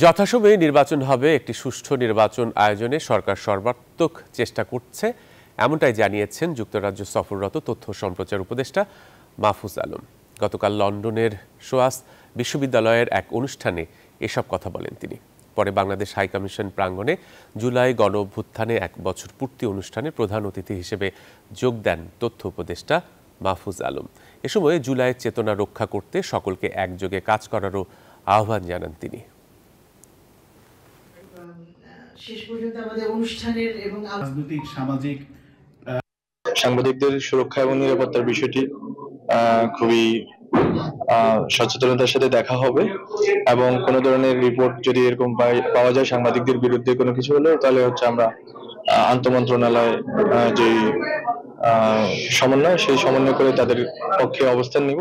যথাসময়ে নির্বাচন হবে, একটি সুষ্ঠু নির্বাচন আয়োজনে সরকার সর্বাত্মক চেষ্টা করছে, এমনটাই জানিয়েছেন যুক্তরাজ্য সফররত তথ্য সম্প্রচার উপদেষ্টা মাহফুজ আলম। গতকাল লন্ডনের সোয়াস বিশ্ববিদ্যালয়ের এক অনুষ্ঠানে এসব কথা বলেন তিনি। পরে বাংলাদেশ হাইকমিশন প্রাঙ্গণে জুলাই গণঅভ্যুত্থানে 1 বছর পূর্তি অনুষ্ঠানে প্রধান অতিথি হিসেবে যোগ দেন তথ্য উপদেষ্টা মাহফুজ আলম। এ সময় জুলাইয়ের চেতনা রক্ষা করতে সকলকে একযোগে কাজ করারও আহ্বান জানান তিনি। শেষ পর্যন্ত আমাদের অনুষ্ঠানের এবং রাজনৈতিক সামাজিক সাংবাদিকদের সুরক্ষা এবং নিরাপত্তার বিষয়টি খুবই সচেতনতার সাথে দেখা হবে এবং কোনো ধরনের রিপোর্ট যদি এরকম পাওয়া যায় সাংবাদিকদের বিরুদ্ধে কোনো কিছু হলে, তাহলে হচ্ছে আমরা আন্তঃমন্ত্রণালয় যে সমন্বয়, সেই সমন্বয় করে তাদের পক্ষে অবস্থান নিব।